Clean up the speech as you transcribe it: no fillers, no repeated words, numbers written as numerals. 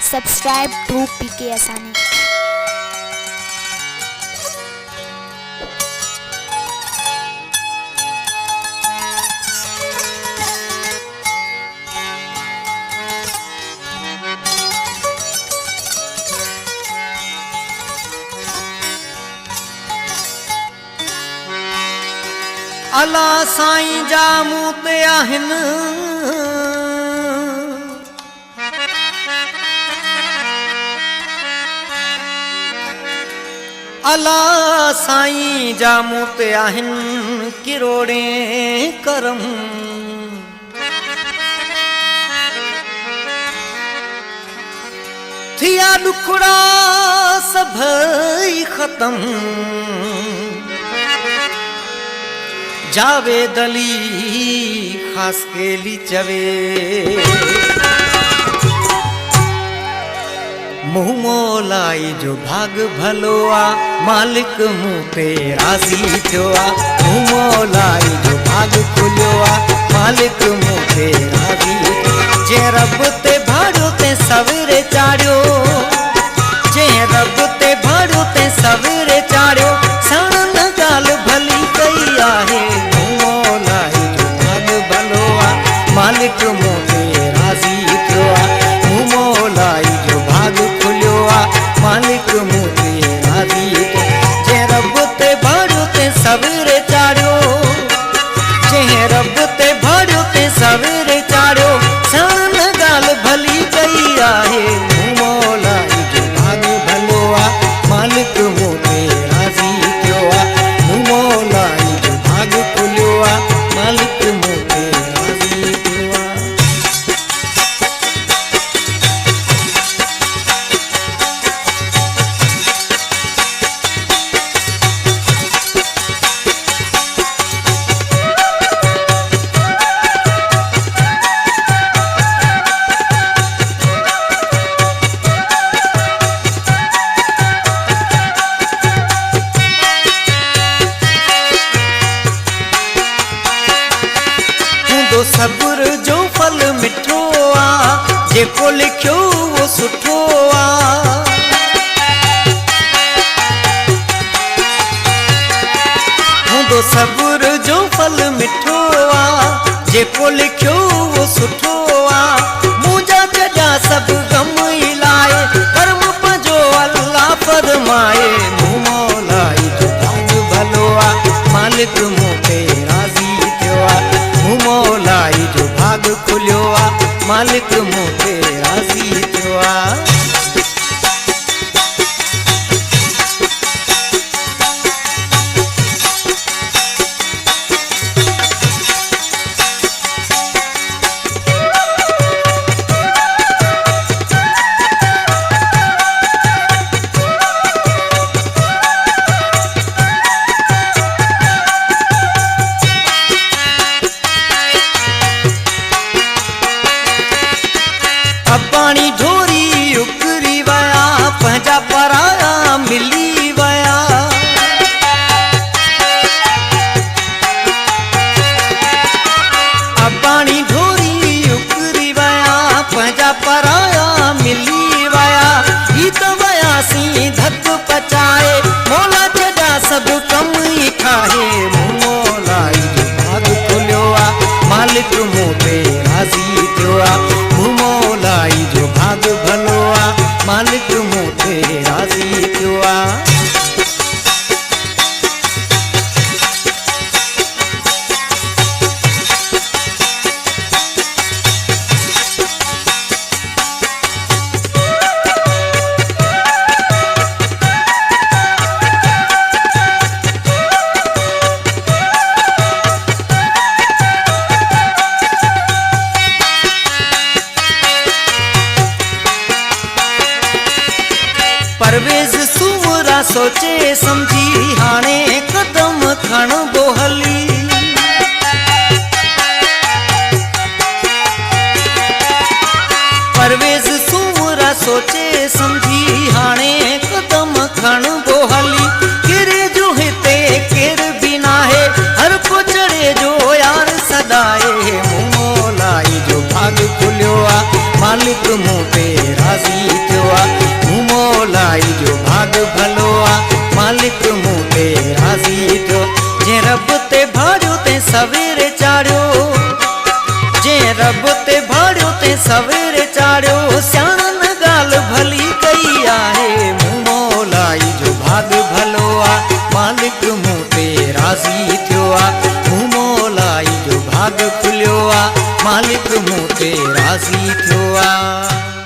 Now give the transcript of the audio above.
Subscribe to PK Asani. अला साईं जा मूं ते आहिनि अला साईं जा मूं ते आहिनि किरोड़े करम थिया ॾुखड़ा सभई ख़तम जावेद अली खास केली चवे मुँह मोलाई जो भाग भलो आ मालिक मूं ते राज़ी थियो आ मुँह मोलाई जो भाग खुलियो आ मालिक मूं ते राज़ी जे रब ते भाड़ियो ते सवेरे चाढ़ियो जे रब ते भाड़ियो ते सवेरे चाढ़ियो सण न ॻाल्हि भली कई आहे मालिक मूं ते राज़ी थियो आ मुँह मोलाई जो भाग खुलियो आ मालिक मूं ते राज़ी थियो जे रब ते भाड़ियो ते सवेरे चाढ़ियो जे रब ते भाड़ियो ते सवेरे चाढ़ियो सण न ॻाल्हि भली कई आहे मुँह मोलाई जो भाग भलो आ मालिक मूं ते राज़ी थियो आ मुँह मोलाई जो भाग खुलियो आ मालिक मूं ते सब्र जो फल मिठो आ जेको लिखियो वो सुठो आ हूंदो सब्र जो फल मिठो आ जेको लिखियो वो सुठो आ मुंहिंजा जॾा सभु गम इलाए कर्म पंहिंजो अल्लाह फरमाए मुँह मोलाई जो भाग भलो आ मालिक मूं ते राज़ी थियो आ मुँह मोलाई जो भाग खुलियो आ मालिक मूं ते राज़ी थियो आ पानी ढोरी उकरी वया पंहिंजा पराया मिली वया पानी ढोरी उकरी वया पंहिंजा पराया मिली वया ही त वयासीं धक पचाए मोला जॾा सभु कम ई ठाहे मुँह मोलाई जो भाग खुलियो आ मालिक मूं ते राज़ी थियो आ मुँह मोलाई जो भाग भलो आ मालिक मूं ते राज़ी थियो आ परवेज़ सूमरा सोचे समझी हाणे कदम खण बोहली परवेज़ सूमरा सोचे समझी हाणे कदम खण बोहली किरे जो हिते केर बि नाहे हर को चढ़े जो यार सदाए मुँह मोलाई जो भाग खुलियो आ मालिक मूं ते राज़ी आ मालिक मूं ते राज़ी थियो आ।